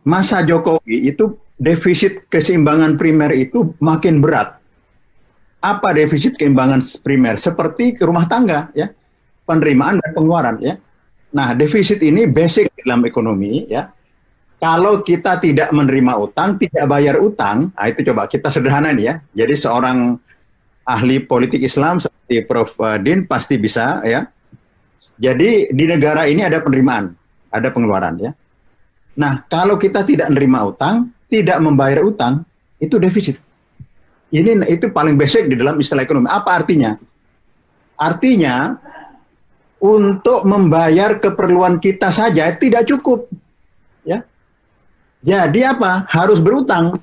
masa Jokowi itu defisit keseimbangan primer itu makin berat. Apa defisit keseimbangan primer? Seperti ke rumah tangga, ya, penerimaan dan pengeluaran, ya. Nah, defisit ini basic dalam ekonomi, ya. Kalau kita tidak menerima utang, tidak bayar utang, nah itu coba kita sederhana nih ya. Jadi seorang ahli politik Islam seperti Prof. Din pasti bisa, ya. Jadi di negara ini ada penerimaan, ada pengeluaran, ya. Nah, kalau kita tidak menerima utang, tidak membayar utang, itu defisit. Itu paling basic di dalam istilah ekonomi. Apa artinya? Artinya untuk membayar keperluan kita saja tidak cukup, ya. Jadi apa? Harus berutang.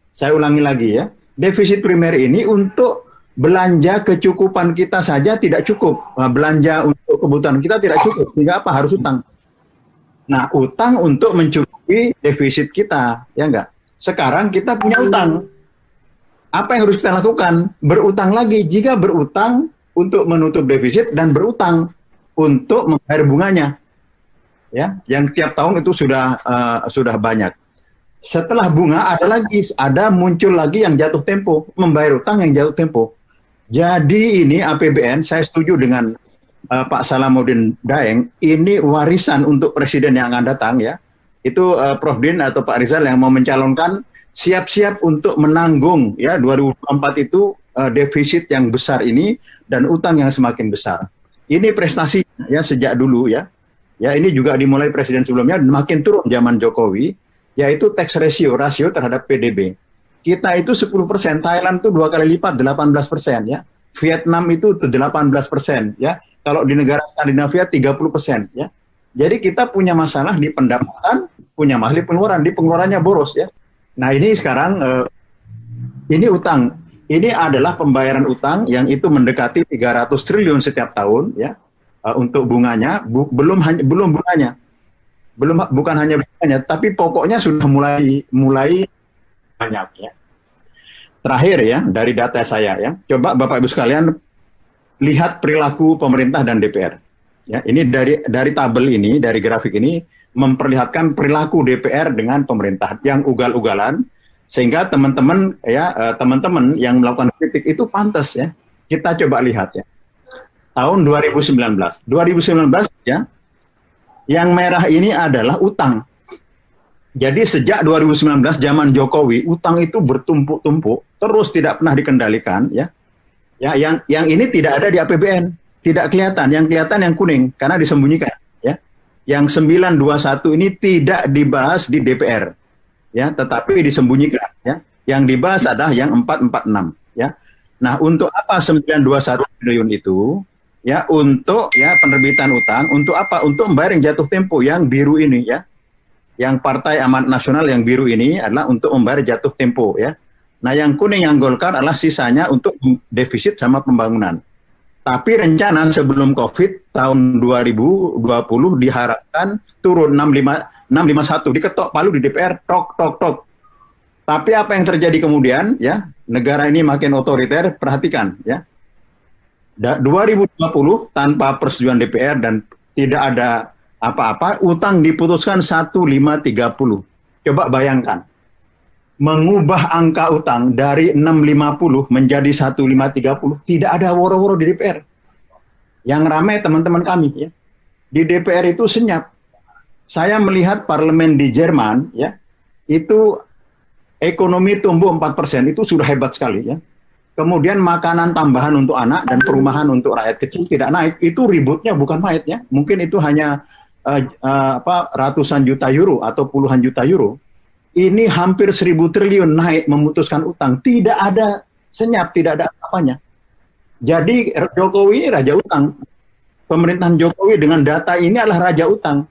Saya ulangi lagi ya. Defisit primer ini untuk belanja kecukupan kita saja tidak cukup. Belanja untuk kebutuhan kita tidak cukup. Sehingga apa? Harus utang. Nah, utang untuk mencukupi defisit kita, ya enggak? Sekarang kita punya utang. Apa yang harus kita lakukan? Berutang lagi. Jika berutang untuk menutup defisit dan berutang untuk membayar bunganya, ya, yang tiap tahun itu sudah banyak. Setelah bunga ada muncul lagi yang jatuh tempo, membayar utang yang jatuh tempo. Jadi ini APBN, saya setuju dengan Pak Salamuddin Daeng, ini warisan untuk presiden yang akan datang, ya. Itu Prof. Din atau Pak Rizal yang mau mencalonkan siap-siap untuk menanggung, ya, 2024 itu defisit yang besar ini dan utang yang semakin besar. Ini prestasi ya sejak dulu, ya. Ya, ini juga dimulai presiden sebelumnya dan makin turun zaman Jokowi, yaitu tax rasio terhadap PDB. Kita itu 10%, Thailand itu 2 kali lipat 18%, ya. Vietnam itu 18%, ya. Kalau di negara Skandinavia 30%, ya. Jadi kita punya masalah di pendapatan, punya masalah di pengeluaran, di pengeluarannya boros, ya. Nah, ini sekarang ini utang. Ini adalah pembayaran utang yang itu mendekati 300 triliun setiap tahun, ya. Untuk bunganya, bukan hanya bunganya, tapi pokoknya sudah mulai banyak, ya. Terakhir ya, dari data saya, ya. Coba Bapak Ibu sekalian lihat perilaku pemerintah dan DPR. Ya, ini dari tabel ini, dari grafik ini memperlihatkan perilaku DPR dengan pemerintah yang ugal-ugalan, sehingga teman-teman yang melakukan kritik itu pantas, ya. Kita coba lihat, ya. Tahun 2019 ya, yang merah ini adalah utang. Jadi sejak 2019 zaman Jokowi, utang itu bertumpuk-tumpuk, terus tidak pernah dikendalikan, ya. Ya, yang ini tidak ada di APBN, tidak kelihatan. Yang kelihatan yang kuning karena disembunyikan, ya. Yang 921 ini tidak dibahas di DPR, ya, tetapi disembunyikan, ya. Yang dibahas adalah yang 446, ya. Nah, untuk apa 921 triliun itu? Ya, untuk ya penerbitan utang, untuk apa? Untuk membayar yang jatuh tempo yang biru ini, ya. Yang Partai Amanat Nasional yang biru ini adalah untuk membayar jatuh tempo, ya. Nah, yang kuning yang Golkar adalah sisanya untuk defisit sama pembangunan. Tapi rencana sebelum Covid tahun 2020 diharapkan turun 651, diketok palu di DPR, tok. Tapi apa yang terjadi kemudian, ya? Negara ini makin otoriter, perhatikan, ya. 2020 tanpa persetujuan DPR dan tidak ada apa-apa, utang diputuskan 1530. Coba bayangkan, mengubah angka utang dari 650 menjadi 1530, tidak ada woro-woro di DPR. Yang ramai teman-teman kami, ya. Di DPR itu senyap. Saya melihat parlemen di Jerman, ya, itu ekonomi tumbuh 4%, itu sudah hebat sekali, ya. Kemudian makanan tambahan untuk anak dan perumahan untuk rakyat kecil tidak naik. Itu ributnya bukan main, ya. Mungkin itu hanya ratusan juta euro atau puluhan juta euro. Ini hampir 1.000 triliun naik memutuskan utang. Tidak ada senyap, tidak ada apanya. Jadi Jokowi raja utang. Pemerintahan Jokowi dengan data ini adalah raja utang.